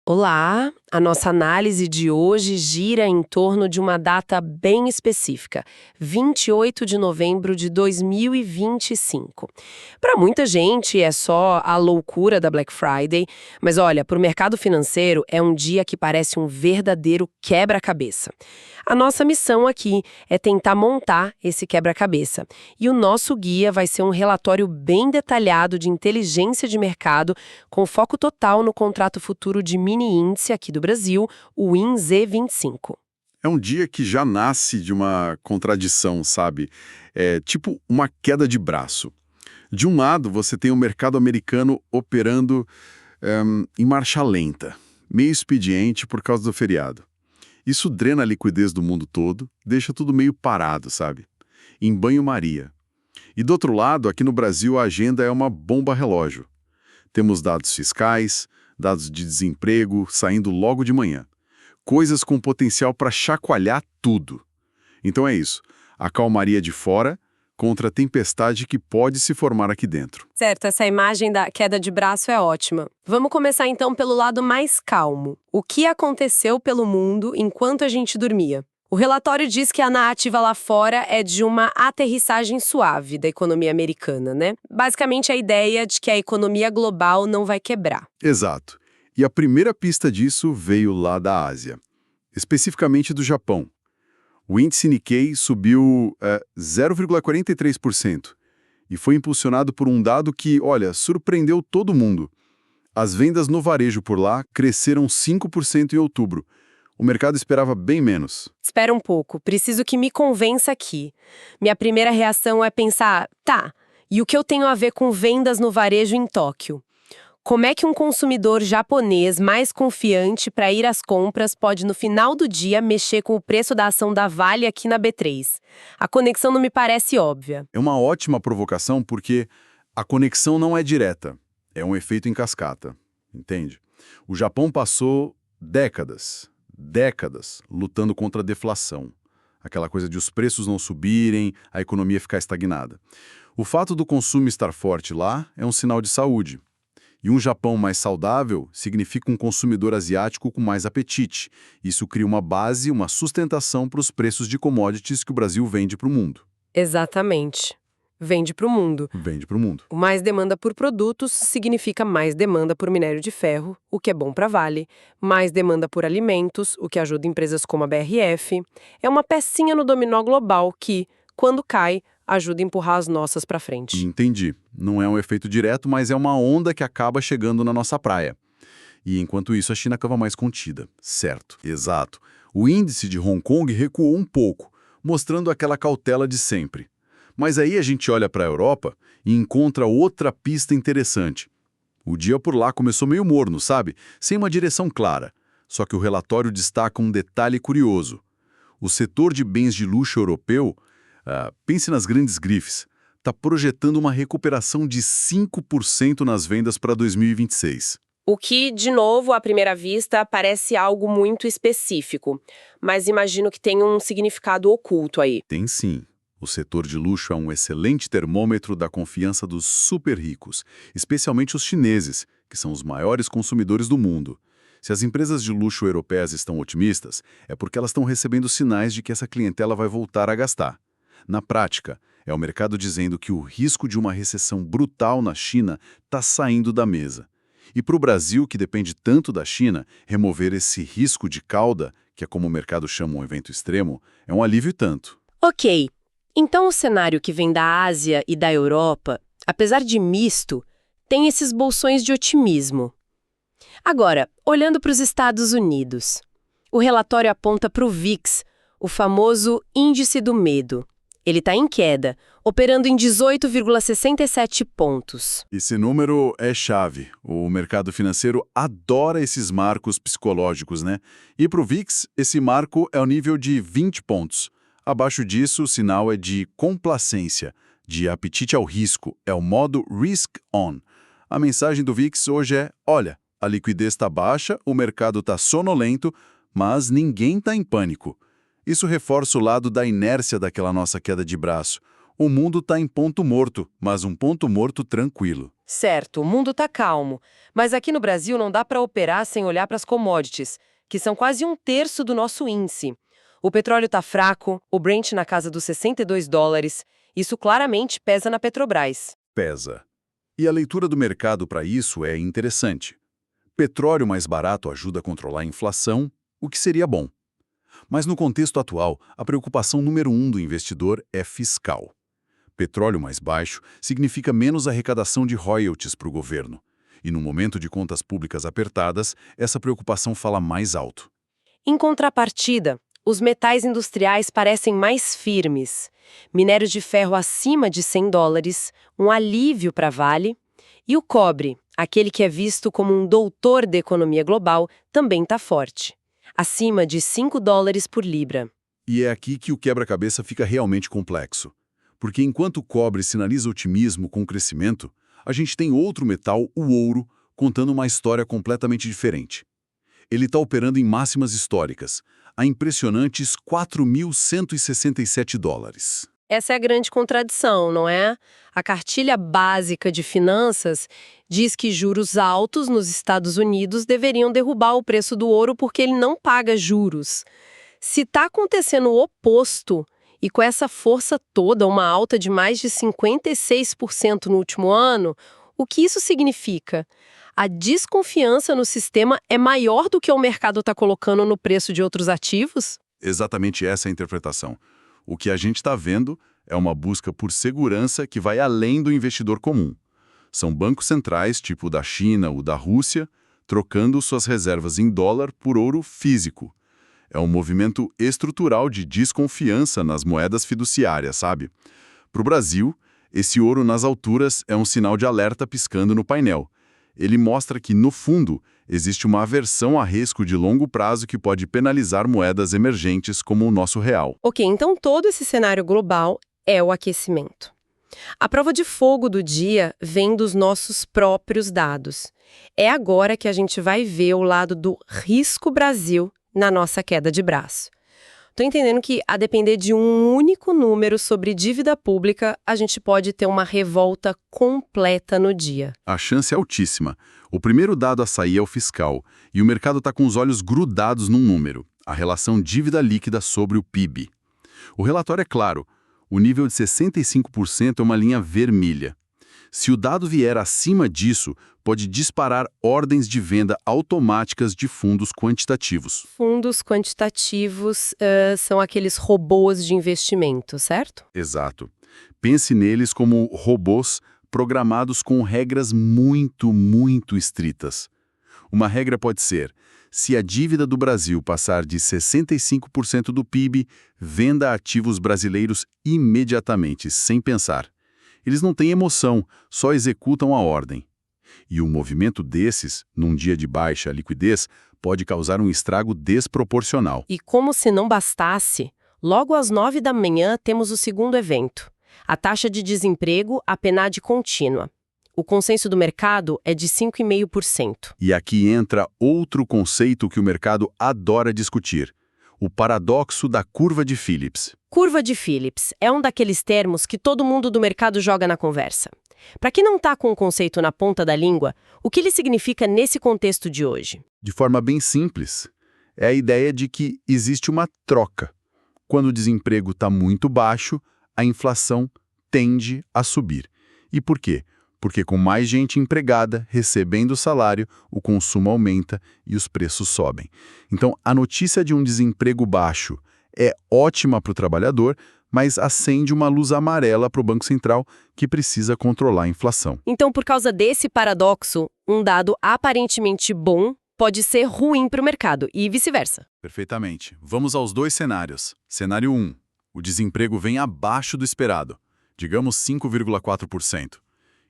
Olá! A nossa análise de hoje gira em torno de uma data bem específica, 28 de novembro de 2025. Para muita gente é só a loucura da Black Friday, mas olha, para o mercado financeiro é um dia que parece um verdadeiro quebra-cabeça. A nossa missão aqui é tentar montar esse quebra-cabeça. E o nosso guia vai ser um relatório bem detalhado de inteligência de mercado, com foco total no contrato futuro de mini índice aqui do Brasil, o INZ25. É um dia que já nasce de uma contradição, sabe? É tipo uma queda de braço. De um lado, você tem o mercado americano operando em marcha lenta, meio expediente por causa do feriado. Isso drena a liquidez do mundo todo, deixa tudo meio parado, sabe? Em banho-maria. E do outro lado, aqui no Brasil, a agenda é uma bomba relógio. Temos dados fiscais, dados de desemprego saindo logo de manhã. Coisas com potencial para chacoalhar tudo. Então é isso, a calmaria de fora contra a tempestade que pode se formar aqui dentro. Certo, essa imagem da queda de braço é ótima. Vamos começar então pelo lado mais calmo. O que aconteceu pelo mundo enquanto a gente dormia? O relatório diz que a narrativa lá fora é de uma aterrissagem suave da economia americana, né? Basicamente a ideia de que a economia global não vai quebrar. Exato. E a primeira pista disso veio lá da Ásia, especificamente do Japão. O índice Nikkei subiu 0,43% e foi impulsionado por um dado que, olha, surpreendeu todo mundo. As vendas no varejo por lá cresceram 5% em outubro. O mercado esperava bem menos. Espera um pouco, preciso que me convença aqui. Minha primeira reação é pensar, tá, e o que eu tenho a ver com vendas no varejo em Tóquio? Como é que um consumidor japonês mais confiante para ir às compras pode, no final do dia, mexer com o preço da ação da Vale aqui na B3? A conexão não me parece óbvia. É uma ótima provocação porque a conexão não é direta, é um efeito em cascata, entende? O Japão passou décadas lutando contra a deflação. Aquela coisa de os preços não subirem, a economia ficar estagnada. O fato do consumo estar forte lá é um sinal de saúde. E um Japão mais saudável significa um consumidor asiático com mais apetite. Isso cria uma base, uma sustentação para os preços de commodities que o Brasil vende para o mundo. Exatamente. Vende para o mundo. Vende para o mundo. Mais demanda por produtos significa mais demanda por minério de ferro, o que é bom para a Vale. Mais demanda por alimentos, o que ajuda empresas como a BRF. É uma pecinha no dominó global que, quando cai, ajuda a empurrar as nossas para frente. Entendi. Não é um efeito direto, mas é uma onda que acaba chegando na nossa praia. E enquanto isso, a China estava mais contida. Certo. Exato. O índice de Hong Kong recuou um pouco, mostrando aquela cautela de sempre. Mas aí a gente olha para a Europa e encontra outra pista interessante. O dia por lá começou meio morno, sabe? Sem uma direção clara. Só que o relatório destaca um detalhe curioso. O setor de bens de luxo europeu, pense nas grandes grifes, está projetando uma recuperação de 5% nas vendas para 2026. O que, de novo, à primeira vista, parece algo muito específico. Mas imagino que tem um significado oculto aí. Tem sim. O setor de luxo é um excelente termômetro da confiança dos super ricos, especialmente os chineses, que são os maiores consumidores do mundo. Se as empresas de luxo europeias estão otimistas, é porque elas estão recebendo sinais de que essa clientela vai voltar a gastar. Na prática, é o mercado dizendo que o risco de uma recessão brutal na China está saindo da mesa. E para o Brasil, que depende tanto da China, remover esse risco de cauda, que é como o mercado chama um evento extremo, é um alívio tanto. Ok. Então, o cenário que vem da Ásia e da Europa, apesar de misto, tem esses bolsões de otimismo. Agora, olhando para os Estados Unidos, o relatório aponta para o VIX, o famoso índice do medo. Ele está em queda, operando em 18,67 pontos. Esse número é chave. O mercado financeiro adora esses marcos psicológicos, né? E para o VIX, esse marco é o nível de 20 pontos. Abaixo disso, o sinal é de complacência, de apetite ao risco, é o modo risk on. A mensagem do VIX hoje é, olha, a liquidez está baixa, o mercado está sonolento, mas ninguém está em pânico. Isso reforça o lado da inércia daquela nossa queda de braço. O mundo está em ponto morto, mas um ponto morto tranquilo. Certo, o mundo tá calmo. Mas aqui no Brasil não dá para operar sem olhar para as commodities, que são quase um terço do nosso índice. O petróleo tá fraco, o Brent na casa dos US$ 62. Isso claramente pesa na Petrobras. Pesa. E a leitura do mercado para isso é interessante. Petróleo mais barato ajuda a controlar a inflação, o que seria bom. Mas no contexto atual, a preocupação número 1 do investidor é fiscal. Petróleo mais baixo significa menos arrecadação de royalties para o governo. E no momento de contas públicas apertadas, essa preocupação fala mais alto. Em contrapartida, os metais industriais parecem mais firmes. Minério de ferro acima de $100, um alívio para Vale. E o cobre, aquele que é visto como um doutor da economia global, também está forte. Acima de $5 por libra. E é aqui que o quebra-cabeça fica realmente complexo. Porque enquanto o cobre sinaliza otimismo com o crescimento, a gente tem outro metal, o ouro, contando uma história completamente diferente. Ele está operando em máximas históricas, a impressionantes $4.167. Essa é a grande contradição, não é? A cartilha básica de finanças diz que juros altos nos Estados Unidos deveriam derrubar o preço do ouro porque ele não paga juros. Se está acontecendo o oposto, e com essa força toda, uma alta de mais de 56% no último ano, o que isso significa? A desconfiança no sistema é maior do que o mercado está colocando no preço de outros ativos? Exatamente essa é a interpretação. O que a gente está vendo é uma busca por segurança que vai além do investidor comum. São bancos centrais, tipo o da China ou da Rússia, trocando suas reservas em dólar por ouro físico. É um movimento estrutural de desconfiança nas moedas fiduciárias, sabe? Para o Brasil, esse ouro nas alturas é um sinal de alerta piscando no painel. Ele mostra que, no fundo, existe uma aversão a risco de longo prazo que pode penalizar moedas emergentes como o nosso real. Ok, então todo esse cenário global é o aquecimento. A prova de fogo do dia vem dos nossos próprios dados. É agora que a gente vai ver o lado do risco Brasil na nossa queda de braço. Tô entendendo que, a depender de um único número sobre dívida pública, a gente pode ter uma revolta completa no dia. A chance é altíssima. O primeiro dado a sair é o fiscal, e o mercado está com os olhos grudados num número, a relação dívida líquida sobre o PIB. O relatório é claro, o nível de 65% é uma linha vermelha. Se o dado vier acima disso, pode disparar ordens de venda automáticas de fundos quantitativos. Fundos quantitativos são aqueles robôs de investimento, certo? Exato. Pense neles como robôs programados com regras muito estritas. Uma regra pode ser: se a dívida do Brasil passar de 65% do PIB, venda ativos brasileiros imediatamente, sem pensar. Eles não têm emoção, só executam a ordem. E um movimento desses, num dia de baixa liquidez, pode causar um estrago desproporcional. E como se não bastasse, logo às 9 da manhã temos o segundo evento. A taxa de desemprego, a PNAD contínua. O consenso do mercado é de 5,5%. E aqui entra outro conceito que o mercado adora discutir: o paradoxo da curva de Phillips. Curva de Phillips é um daqueles termos que todo mundo do mercado joga na conversa. Para quem não está com o conceito na ponta da língua, o que ele significa nesse contexto de hoje? De forma bem simples, é a ideia de que existe uma troca. Quando o desemprego está muito baixo, a inflação tende a subir. E por quê? Porque com mais gente empregada, recebendo salário, o consumo aumenta e os preços sobem. Então, a notícia de um desemprego baixo é ótima para o trabalhador, mas acende uma luz amarela para o Banco Central, que precisa controlar a inflação. Então, por causa desse paradoxo, um dado aparentemente bom pode ser ruim para o mercado e vice-versa. Perfeitamente. Vamos aos dois cenários. Cenário 1. O desemprego vem abaixo do esperado, digamos 5,4%.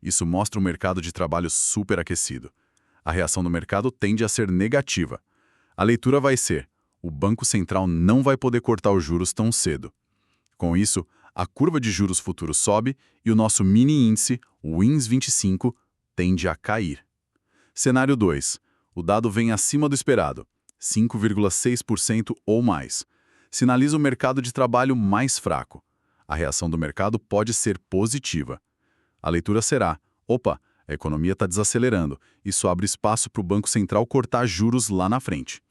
Isso mostra um mercado de trabalho superaquecido. A reação do mercado tende a ser negativa. A leitura vai ser: o Banco Central não vai poder cortar os juros tão cedo. Com isso, a curva de juros futuros sobe e o nosso mini-índice, o WINS 25, tende a cair. Cenário 2. O dado vem acima do esperado, 5,6% ou mais. Sinaliza o mercado de trabalho mais fraco. A reação do mercado pode ser positiva. A leitura será: opa, a economia está desacelerando. Isso abre espaço para o Banco Central cortar juros lá na frente.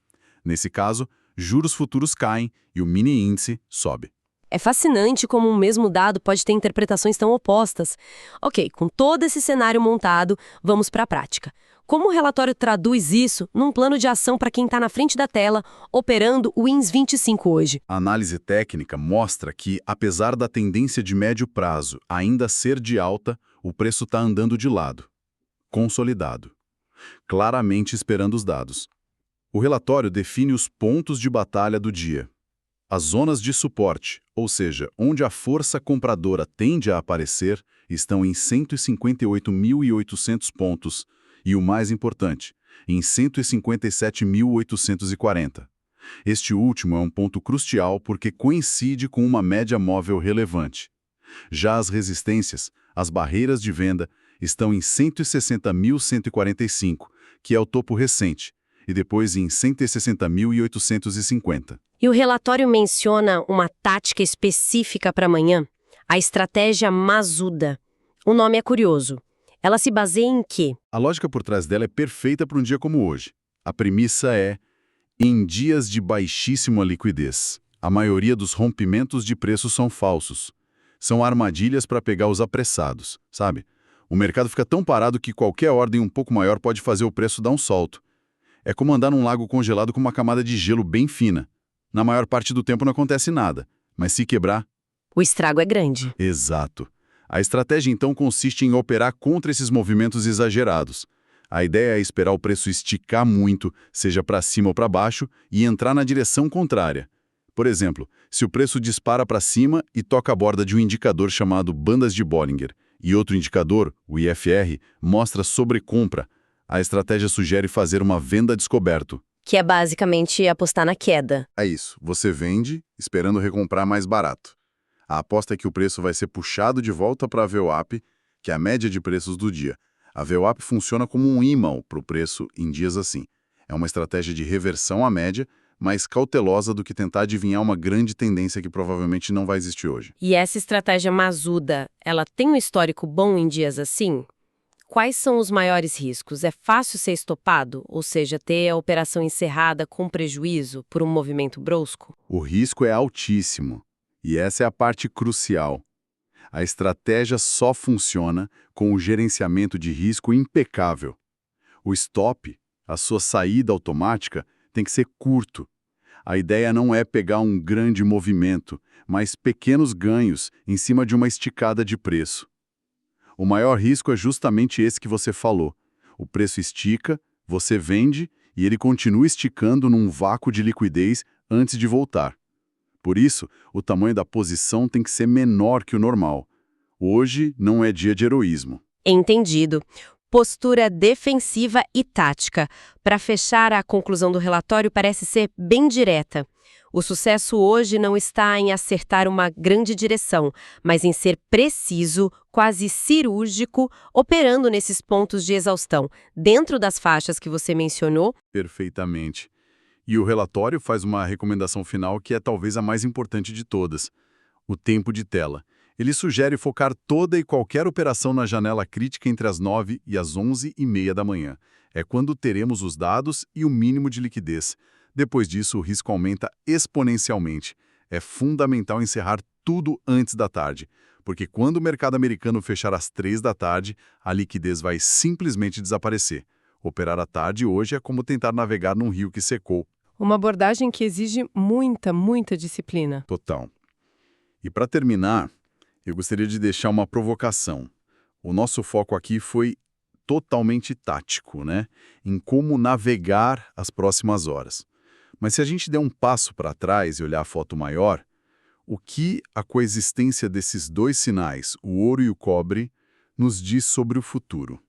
Nesse caso, juros futuros caem e o mini índice sobe. É fascinante como um mesmo dado pode ter interpretações tão opostas. Ok, com todo esse cenário montado, vamos para a prática. Como o relatório traduz isso num plano de ação para quem está na frente da tela, operando o INS 25 hoje? A análise técnica mostra que, apesar da tendência de médio prazo ainda ser de alta, o preço está andando de lado, consolidado, claramente esperando os dados. O relatório define os pontos de batalha do dia. As zonas de suporte, ou seja, onde a força compradora tende a aparecer, estão em 158.800 pontos e, o mais importante, em 157.840. Este último é um ponto crucial porque coincide com uma média móvel relevante. Já as resistências, as barreiras de venda, estão em 160.145, que é o topo recente, e depois em 160.850. E o relatório menciona uma tática específica para amanhã, a estratégia Masuda. O nome é curioso. Ela se baseia em quê? A lógica por trás dela é perfeita para um dia como hoje. A premissa é: em dias de baixíssima liquidez, a maioria dos rompimentos de preços são falsos. São armadilhas para pegar os apressados, sabe? O mercado fica tão parado que qualquer ordem um pouco maior pode fazer o preço dar um salto. É como andar num lago congelado com uma camada de gelo bem fina. Na maior parte do tempo não acontece nada, mas se quebrar... O estrago é grande. Exato. A estratégia, então, consiste em operar contra esses movimentos exagerados. A ideia é esperar o preço esticar muito, seja para cima ou para baixo, e entrar na direção contrária. Por exemplo, se o preço dispara para cima e toca a borda de um indicador chamado bandas de Bollinger, e outro indicador, o IFR, mostra sobrecompra, a estratégia sugere fazer uma venda descoberto. Que é basicamente apostar na queda. É isso, você vende esperando recomprar mais barato. A aposta é que o preço vai ser puxado de volta para a VWAP, que é a média de preços do dia. A VWAP funciona como um ímã para o preço em dias assim. É uma estratégia de reversão à média, mais cautelosa do que tentar adivinhar uma grande tendência que provavelmente não vai existir hoje. E essa estratégia Masuda, ela tem um histórico bom em dias assim? Quais são os maiores riscos? É fácil ser estopado, ou seja, ter a operação encerrada com prejuízo por um movimento brusco? O risco é altíssimo, e essa é a parte crucial. A estratégia só funciona com o gerenciamento de risco impecável. O stop, a sua saída automática, tem que ser curto. A ideia não é pegar um grande movimento, mas pequenos ganhos em cima de uma esticada de preço. O maior risco é justamente esse que você falou. O preço estica, você vende e ele continua esticando num vácuo de liquidez antes de voltar. Por isso, o tamanho da posição tem que ser menor que o normal. Hoje não é dia de heroísmo. Entendido. Postura defensiva e tática. Para fechar, a conclusão do relatório parece ser bem direta. O sucesso hoje não está em acertar uma grande direção, mas em ser preciso, quase cirúrgico, operando nesses pontos de exaustão, dentro das faixas que você mencionou. Perfeitamente. E o relatório faz uma recomendação final que é talvez a mais importante de todas: o tempo de tela. Ele sugere focar toda e qualquer operação na janela crítica entre as 9 e as 11h30 da manhã. É quando teremos os dados e o mínimo de liquidez. Depois disso, o risco aumenta exponencialmente. É fundamental encerrar tudo antes da tarde, porque quando o mercado americano fechar às 3 da tarde, a liquidez vai simplesmente desaparecer. Operar à tarde hoje é como tentar navegar num rio que secou. Uma abordagem que exige muita disciplina. Total. E para terminar, eu gostaria de deixar uma provocação. O nosso foco aqui foi totalmente tático, né? Em como navegar as próximas horas. Mas se a gente der um passo para trás e olhar a foto maior, o que a coexistência desses dois sinais, o ouro e o cobre, nos diz sobre o futuro?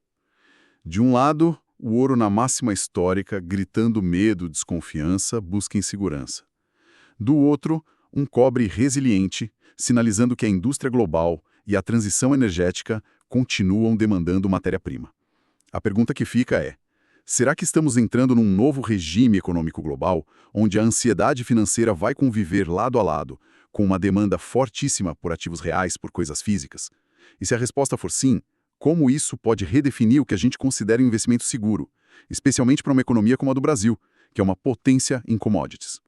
De um lado, o ouro na máxima histórica, gritando medo, desconfiança, busca insegurança. Do outro, um cobre resiliente, sinalizando que a indústria global e a transição energética continuam demandando matéria-prima. A pergunta que fica é: será que estamos entrando num novo regime econômico global, onde a ansiedade financeira vai conviver lado a lado com uma demanda fortíssima por ativos reais, por coisas físicas? E se a resposta for sim, como isso pode redefinir o que a gente considera um investimento seguro, especialmente para uma economia como a do Brasil, que é uma potência em commodities?